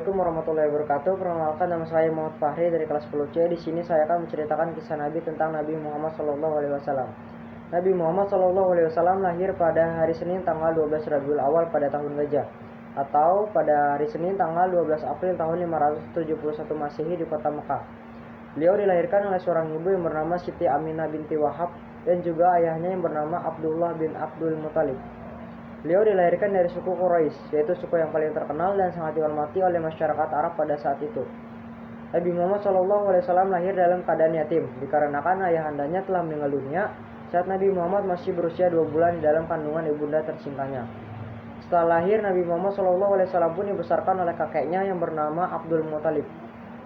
Assalamualaikum warahmatullahi wabarakatuh. Perkenalkan, nama saya Muhammad Fahri dari kelas 10C. Di sini saya akan menceritakan kisah Nabi tentang Nabi Muhammad SAW. Nabi Muhammad SAW lahir pada hari Senin tanggal 12 Rabiul Awal pada tahun Gajah, atau pada hari Senin tanggal 12 April tahun 571 Masehi di kota Mekah. Beliau dilahirkan oleh seorang ibu yang bernama Siti Aminah binti Wahab dan juga ayahnya yang bernama Abdullah bin Abdul Muthalib. Beliau dilahirkan dari suku Quraisy, yaitu suku yang paling terkenal dan sangat dihormati oleh masyarakat Arab pada saat itu. Nabi Muhammad SAW lahir dalam keadaan yatim, dikarenakan ayahandanya telah meninggal dunia saat Nabi Muhammad masih berusia 2 bulan di dalam kandungan ibunda tercintanya. Setelah lahir, Nabi Muhammad SAW pun dibesarkan oleh kakeknya yang bernama Abdul Muthalib.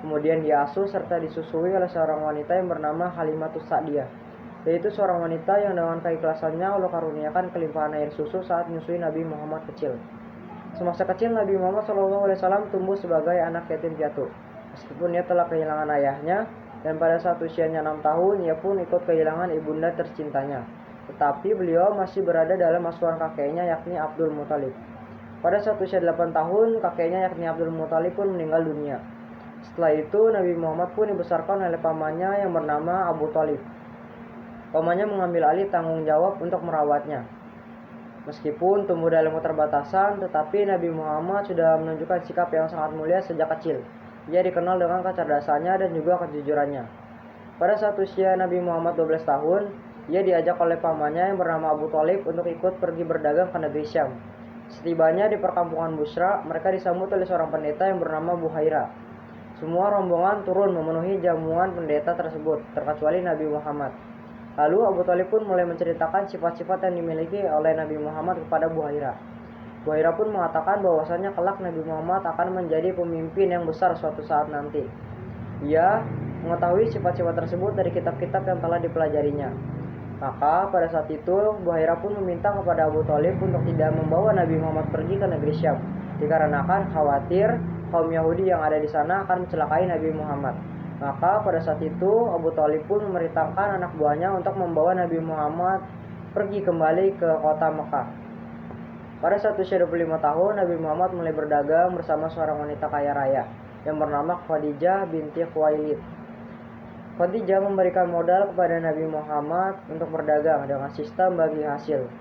Kemudian diasuh serta disusui oleh seorang wanita yang bernama Halimatus Sa'diyah, yaitu seorang wanita yang dengan keikhlasannya Allah karuniakan kelimpahan air susu saat menyusui Nabi Muhammad kecil. Semasa kecil, Nabi Muhammad SAW tumbuh sebagai anak yatim piatu. Meskipun ia telah kehilangan ayahnya, dan pada saat usianya 6 tahun, ia pun ikut kehilangan ibunda tercintanya. Tetapi beliau masih berada dalam asuhan kakeknya, yakni Abdul Muthalib. Pada saat usia 8 tahun, kakeknya yakni Abdul Muthalib pun meninggal dunia. Setelah itu, Nabi Muhammad pun dibesarkan oleh pamannya yang bernama Abu Thalib. Pamannya mengambil alih tanggung jawab untuk merawatnya. Meskipun tumbuh dalam keterbatasan, tetapi Nabi Muhammad sudah menunjukkan sikap yang sangat mulia sejak kecil. Ia dikenal dengan kecerdasannya dan juga kejujurannya. Pada saat usia Nabi Muhammad 12 tahun, ia diajak oleh pamannya yang bernama Abu Thalib untuk ikut pergi berdagang ke negeri Syam. Setibanya di perkampungan Busra, mereka disambut oleh seorang pendeta yang bernama Buhaira. Semua rombongan turun memenuhi jamuan pendeta tersebut, terkecuali Nabi Muhammad. Lalu Abu Thalib pun mulai menceritakan sifat-sifat yang dimiliki oleh Nabi Muhammad kepada Buhaira. Buhaira pun mengatakan bahwasanya kelak Nabi Muhammad akan menjadi pemimpin yang besar suatu saat nanti. Ia mengetahui sifat-sifat tersebut dari kitab-kitab yang telah dipelajarinya. Maka pada saat itu Buhaira pun meminta kepada Abu Thalib untuk tidak membawa Nabi Muhammad pergi ke negeri Syam, dikarenakan khawatir kaum Yahudi yang ada di sana akan mencelakai Nabi Muhammad. Maka pada saat itu Abu Thalib pun memerintahkan anak buahnya untuk membawa Nabi Muhammad pergi kembali ke kota Mekah. Pada saat usia 25 tahun, Nabi Muhammad mulai berdagang bersama seorang wanita kaya raya yang bernama Khadijah binti Khuwailid. Khadijah memberikan modal kepada Nabi Muhammad untuk berdagang dengan sistem bagi hasil.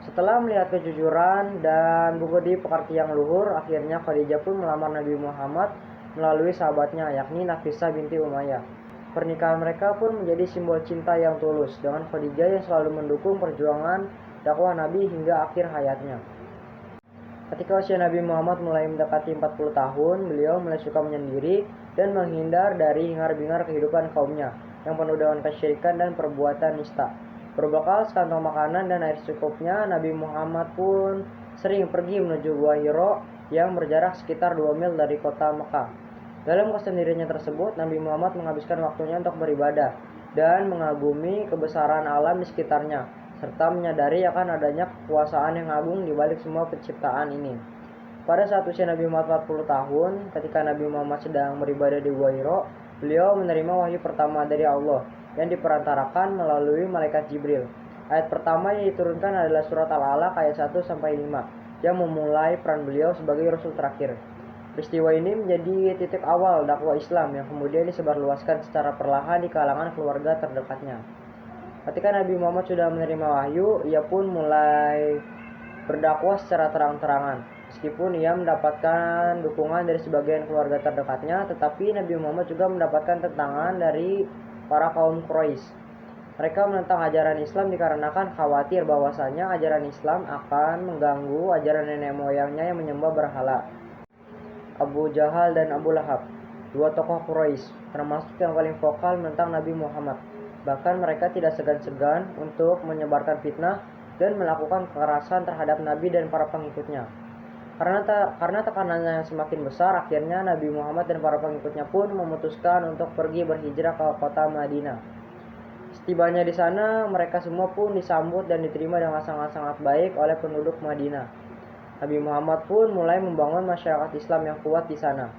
Setelah melihat kejujuran dan budi pekerti yang luhur, akhirnya Khadijah pun melamar Nabi Muhammad melalui sahabatnya, yakni Nafisah binti Umayyah. Pernikahan mereka pun menjadi simbol cinta yang tulus dengan Khadijah yang selalu mendukung perjuangan dakwah Nabi hingga akhir hayatnya. Ketika usia Nabi Muhammad mulai mendekati 40 tahun, beliau mulai suka menyendiri dan menghindar dari hingar-bingar kehidupan kaumnya yang penuh dengan kesyirikan dan perbuatan nista. Berbekal sekantong makanan dan air secukupnya, Nabi Muhammad pun sering pergi menuju Gua Hiro yang berjarak sekitar 2 mil dari kota Mekah. Dalam kesendiriannya tersebut, Nabi Muhammad menghabiskan waktunya untuk beribadah dan mengagumi kebesaran alam di sekitarnya, serta menyadari akan adanya kekuasaan yang agung di balik semua penciptaan ini. Pada saat usia Nabi Muhammad 40 tahun, ketika Nabi Muhammad sedang beribadah di Gua Hiro, beliau menerima wahyu pertama dari Allah yang diperantarakan melalui malaikat Jibril. Ayat pertama yang diturunkan adalah surat Al-Alaq ayat 1-5 yang memulai peran beliau sebagai Rasul terakhir. Peristiwa ini menjadi titik awal dakwah Islam yang kemudian disebarluaskan secara perlahan di kalangan keluarga terdekatnya. Ketika Nabi Muhammad sudah menerima wahyu, ia pun mulai berdakwah secara terang-terangan. Meskipun ia mendapatkan dukungan dari sebagian keluarga terdekatnya, tetapi Nabi Muhammad juga mendapatkan tentangan dari para kaum Quraisy. Mereka menentang ajaran Islam dikarenakan khawatir bahwasanya ajaran Islam akan mengganggu ajaran nenek moyangnya yang menyembah berhala. Abu Jahal dan Abu Lahab, dua tokoh Quraisy, termasuk yang paling vokal menentang Nabi Muhammad. Bahkan mereka tidak segan-segan untuk menyebarkan fitnah dan melakukan kekerasan terhadap Nabi dan para pengikutnya. Karena tekanannya yang semakin besar, akhirnya Nabi Muhammad dan para pengikutnya pun memutuskan untuk pergi berhijrah ke kota Madinah. Setibanya di sana, mereka semua pun disambut dan diterima dengan sangat-sangat baik oleh penduduk Madinah. Nabi Muhammad pun mulai membangun masyarakat Islam yang kuat di sana.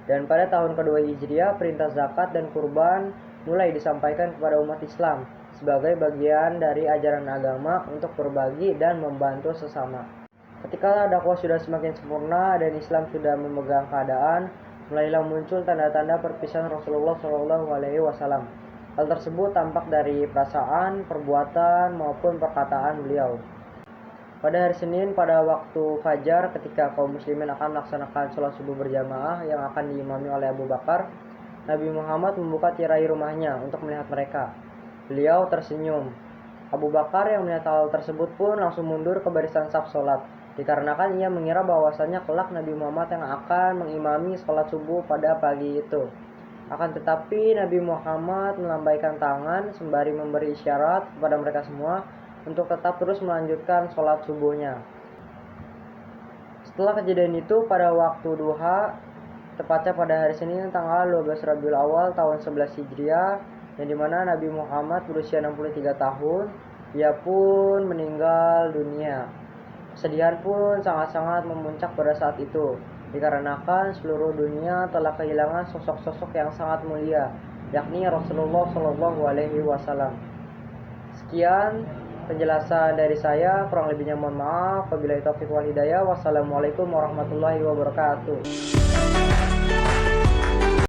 Dan pada tahun kedua Hijriah, perintah zakat dan kurban mulai disampaikan kepada umat Islam sebagai bagian dari ajaran agama untuk berbagi dan membantu sesama. Ketika dakwah sudah semakin sempurna dan Islam sudah memegang keadaan, mulailah muncul tanda-tanda perpisahan Rasulullah Shallallahu Alaihi Wasallam. Hal tersebut tampak dari perasaan, perbuatan, maupun perkataan beliau. Pada hari Senin, pada waktu fajar, ketika kaum muslimin akan melaksanakan sholat subuh berjamaah yang akan diimami oleh Abu Bakar, Nabi Muhammad membuka tirai rumahnya untuk melihat mereka. Beliau tersenyum. Abu Bakar yang melihat hal tersebut pun langsung mundur ke barisan saf sholat, dikarenakan ia mengira bahwasannya kelak Nabi Muhammad yang akan mengimami sholat subuh pada pagi itu. Akan tetapi Nabi Muhammad melambaikan tangan sembari memberi isyarat kepada mereka semua untuk tetap terus melanjutkan sholat subuhnya. Setelah kejadian itu, pada waktu duha, tepatnya pada hari Senin tanggal 12 Rabiul Awal tahun 11 Hijriah, yang dimana Nabi Muhammad berusia 63 tahun, ia pun meninggal dunia. Kesedihan pun sangat-sangat memuncak pada saat itu, dikarenakan seluruh dunia telah kehilangan sosok-sosok yang sangat mulia, yakni Rasulullah Shallallahu Alaihi Wasallam. Sekian penjelasan dari saya, kurang lebihnya mohon maaf. Wabillahi taufiq wal hidayah. Wassalamualaikum warahmatullahi wabarakatuh.